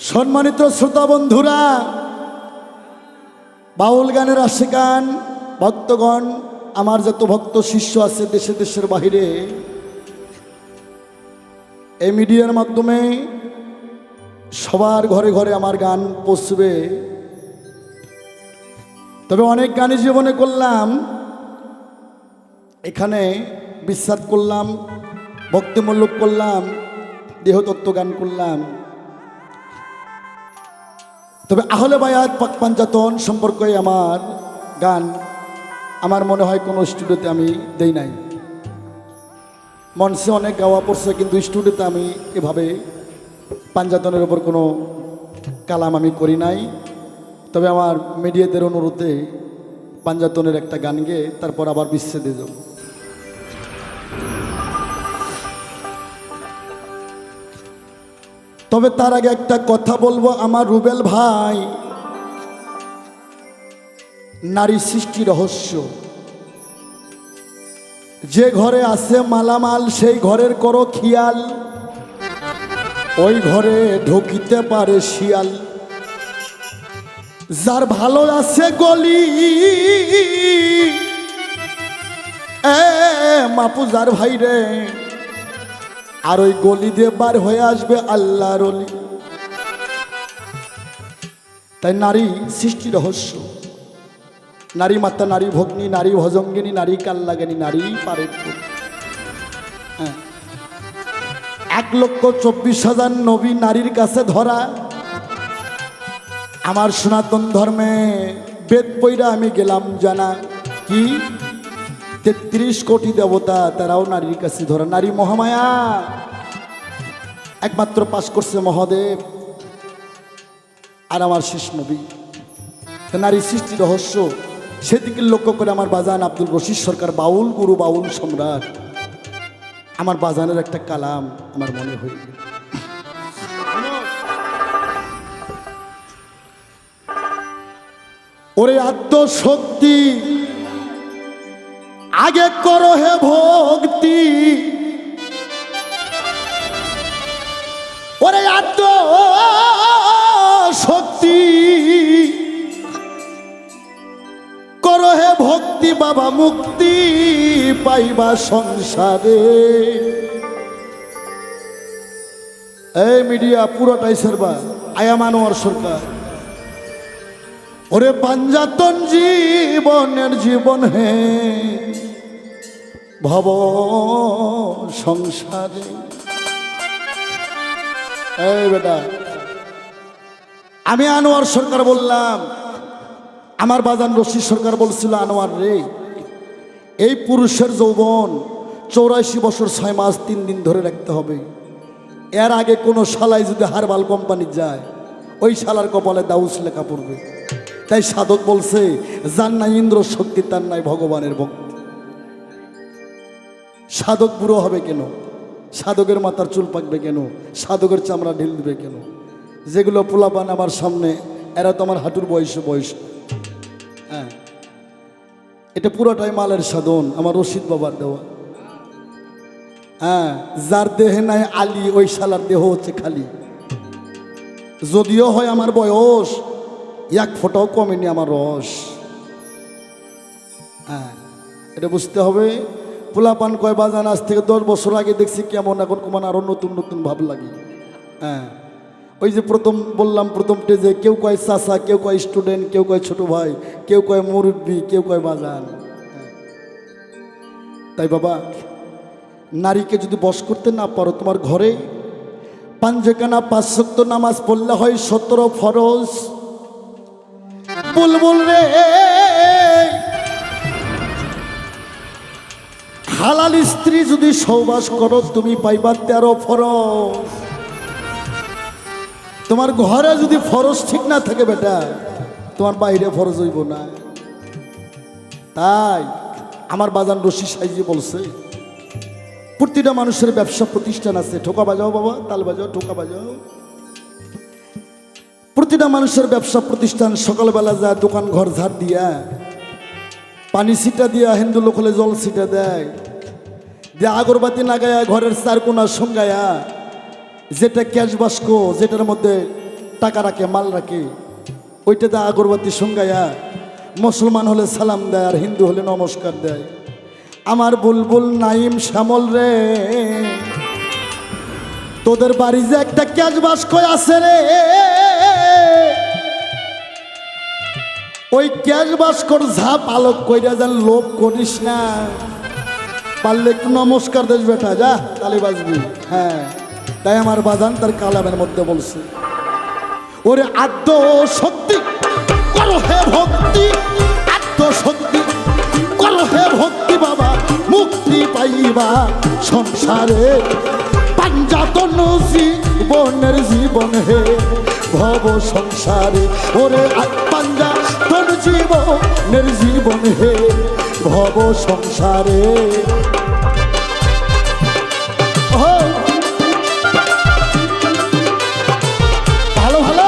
সম্মানিত শ্রোতা বন্ধুরা, বাউল গানের আশিকান ভক্তগণ, আমার যত ভক্ত শিষ্য আছে দেশে দেশের বাহিরে, এই মিডিয়ার মাধ্যমে সবার ঘরে ঘরে আমার গান পৌঁছবে। তবে অনেক গানই জীবনে করলাম, এখানে বিশ্বাস করলাম, ভক্তিমূলক করলাম, দেহতত্ত্ব গান করলাম। তবে আহলে বায়াত পাক পাঞ্জাতন সম্পর্কে আমার গান আমার মনে হয় কোনো স্টুডিওতে আমি দেই নাই। মঞ্চে অনেক গাওয়া পড়ছে, কিন্তু স্টুডিওতে আমি এভাবে পাঞ্জাতনের ওপর কোনো কালাম আমি করি নাই। তবে আমার মিডিয়াদের অনুরোধে পাঞ্জাতনের একটা গান গেয়ে তারপর আবার বিচ্ছেদে যাব। তবে তার আগে একটা কথা বলবো, আমার রুবেল ভাই, নারী সৃষ্টি রহস্য। যে ঘরে আছে মালামাল সেই ঘরের করো খেয়াল, ওই ঘরে ঢুকিতে পারে শিয়াল। যার ভালো আছে গলি মাপু যার ভাই রে, আর ওই গলি দিয়ে বার হয়ে আসবে আল্লাহর ওলি। তাই নারী সৃষ্টি রহস্য, নারী মাতা, নারী ভগ্নী, নারী ভজঙ্গিনী, নারী কাল্লাগানী, নারী পারে। 1,24,000 নবী নারীর কাছে ধরা। আমার সনাতন ধর্মে বেদ পইরা আমি গেলাম জানা, কি 33 কোটি দেবতা তারাও নারীর কাছে ধরা। নারী মহামায়া, একমাত্র পাশ করছে মহাদেব আর আমার শেষ নবী। নারী সৃষ্টি রহস্য, সেদিকে লক্ষ্য করে আমার বাজান আব্দুল রশিদ সরকার, বাউল গুরু, বাউল সম্রাট, আমার বাজানের একটা কালাম আমার মনে হয়ে গেল। ওরে আত্মশক্তি আগে করো হে ভক্তি, ওরে আত্মশক্তি করো হে ভক্তি, বাবা মুক্তি পাইবা সংসারে। এই মিডিয়া পুরোটাই সেরবা আয়াম আনোয়ার সরকার। ওরে পাঞ্জাতন জীবনের জীবন হে ভব সংসারে। এই বেটা, আমি আনোয়ার সরকার বললাম, আমার বাজান রশিদ সরকার বলছিল, আনোয়ার রে, এই পুরুষের যৌবন 84 বছর 6 মাস 3 দিন ধরে রাখতে হবে। এর আগে কোনো শালাই যদি হারবাল কোম্পানি যায়, ওই শালার কপালে দাউস লেখা পড়বে। তাই সাধক বলছে, যার নাই ইন্দ্র শক্তি তার নাই ভগবানের ভক্তি। সাধক বুড়ো হবে কেন? সাধকের মাথার চুল পাকবে কেন? সাধকের চামড়া ঢিল দিবে কেন? যেগুলো পোলাপান আমার সামনে, এরা তো আমার হাঁটুর বয়স। হ্যাঁ, এটা পুরোটাই মালের সাধন, আমার রশিদ বাবার দেওয়া। হ্যাঁ, যার দেহে নাই আলী, ওই শালার দেহ হচ্ছে খালি। যদিও হয় আমার বয়স, 1 ফোঁটাও কমেনি আমার রস। হ্যাঁ, এটা বুঝতে হবে। পোলাপান কয় বাজান আজ থেকে 10 বছর আগে দেখছি কেমন, এখন কমান আরো নতুন নতুন ভাব লাগে। হ্যাঁ, ওই যে প্রথম বললাম, প্রথম টেজে কেউ কয় চাচা, কেউ কয় স্টুডেন্ট, কেউ কয় ছোট ভাই, কেউ কয় মুরব্বী, কেউ কয় বাজান। তাই বাবা, নারীকে যদি বশ করতে না পারো, তোমার ঘরে পাঞ্জেখানা 5 ওয়াক্ত নামাজ পড়লে হয় 17 ফরজ। বুলবুল রে, হালাল স্ত্রী যদি সহবাস করো, তুমি পাইবা 13 ফরজ। তোমার ঘরে যদি ফরজ ঠিক না থাকে বেটা, তোমার বাইরে ফরজ হইব না। তাই আমার বাজান রশিদ সাইজি বলছে, প্রতিটা মানুষের ব্যবসা প্রতিষ্ঠান আছে। ঠোকা বাজাও বাবা, তাল বাজাও, ঠোকা বাজাও। প্রতিটা মানুষের ব্যবসা প্রতিষ্ঠান, সকালবেলা যায় দোকান ঘর ঝাড় দিয়া, পানি ছিটা দিয়া, হিন্দু লোক হলে জল ছিটা দেয়, যে আগরবাতি লাগায়া ঘরের 4 কোণা সঙ্গায়া, যেটা ক্যাশ বাস্ক, যেটার মধ্যে টাকা রাখে, মাল রাখে, ওইটাতে আগরবাতি সঙ্গাইয়া মুসলমান হলে সালাম দেয় আর হিন্দু হলে নমস্কার দেয়। আমার বুলবুল নাইম শ্যামল রে, তোদের বাড়ি যে একটা ক্যাশ বাস্ক আছে রে, ওই ক্যাশ বাস্কর ঝাপ আলোক কইরা যেন লোভ করিস না। পারলে একটু নমস্কার দেশ বেটা, যা তালি বাজবি। হ্যাঁ, তাই আমার বাজান তার কালামের মধ্যে বলছে, ওরে আদ্য শক্তি করো হে ভক্তি, আদ্য শক্তি করো হে ভক্তি বাবা, মুক্তি পাইবা সংসারে। পাঞ্জাতন জীবনের জীবন হে ভব সংসারে, ওরে পাঞ্জাতন জীবনের জীবন হে ভব সংসারে। ভালো ভালো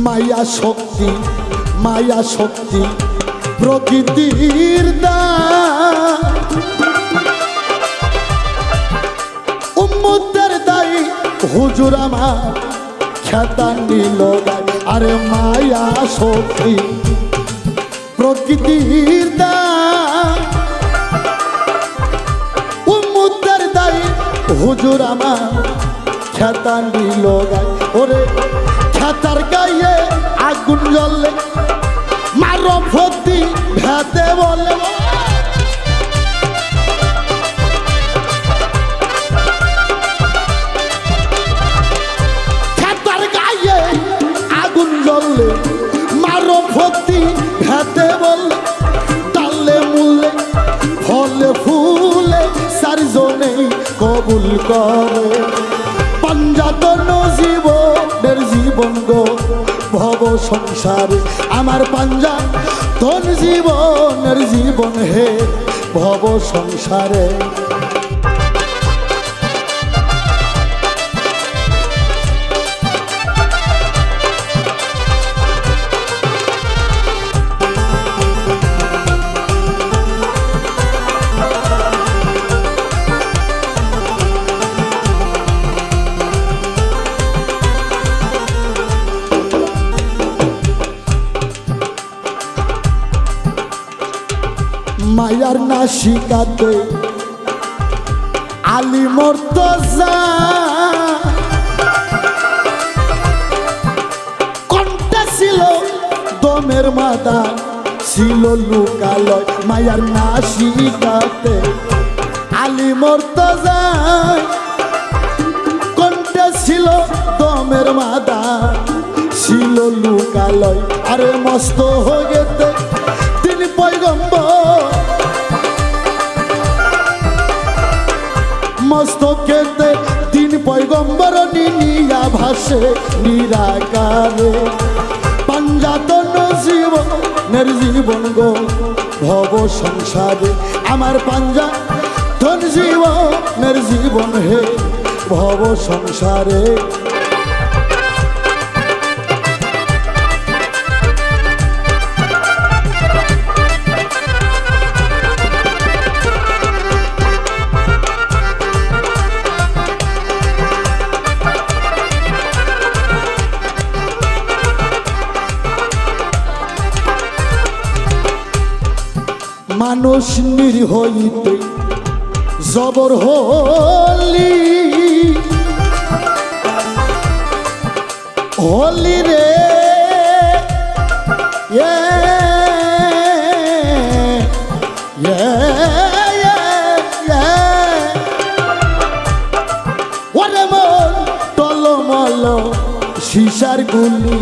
মায়া শক্তি, মায়া শক্তি প্রকৃতির দান, উম্মতের দায়ী হুজুর আমার খেতা নিল গায়। আরে মায়া শক্তি প্রকৃতির দান, উম্মতের দায়ী হুজুর আমার খেতা নিল গায়। ওরে খেতার গায়ে আগুন জ্বলে মারো ভক্তি ভেতে বলে, খেতার গায়ে আগুন জ্বলে মারো ভক্তি ভেতে বলে, ডালে মূলে ফলে ফুলে চারজনেই কবুল করে। পাঞ্জাতন জীবনের জীবন গো ভব সংসারে, আমার পাঞ্জাতন জীবনের জীবন হে ভব সংসারে। মায়ার নাসিকাতে আলী মুর্তজা, কণ্ঠে ছিল দমের মাদা, ছিল লুকালয়। মায়ার নাসিকাতে আলী মুর্তজা, কণ্ঠে ছিল দমের মাদা, ছিল লুকালয়। আরে মস্ত হয়ে গেতে তিনি পয়গম্বর, মস্তকেতে তিন পয়গম্বর নিয়া ভাসে নিরাকারে। পাঞ্জাতন জীবনের জীবন গো ভব সংসারে, আমার পাঞ্জাতন জীবনের জীবন হে ভব সংসারে। মানুষ নির্হইতে জবর হলি, হলি রে ওরে মন টলমল শিশার গুলি,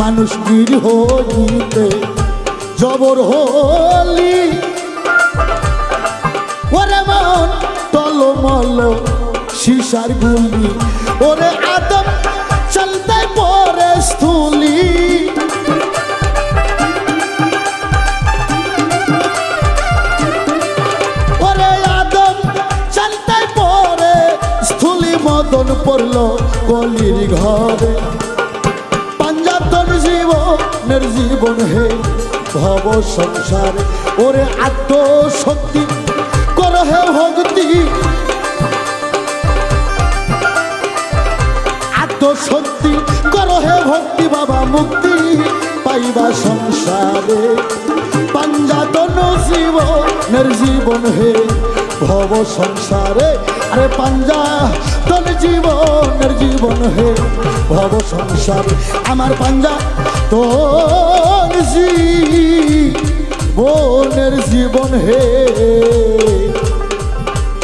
মানুষ নির্হইতে জবর হলি, ওরে মন টলমল শিশার গুলি। ওরে আদম চলতে পরে স্থুলি, বলির ঘরে পাঞ্জাতন জীবনের জীবন হে ভব সংসারে ওরে আত্মশক্তি কর হে ভক্তি আত্মশক্তি কর হে ভক্তি বাবা মুক্তি পাইবা সংসারে পাঞ্জাতন জীবনের জীবন হে ভব সংসারে আরে পাঞ্জাতন জীবনের জীবন হে ভব সংসারে আমার পাঞ্জাতন জীবনের জীবন হে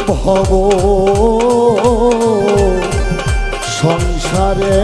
ভব সংসারে।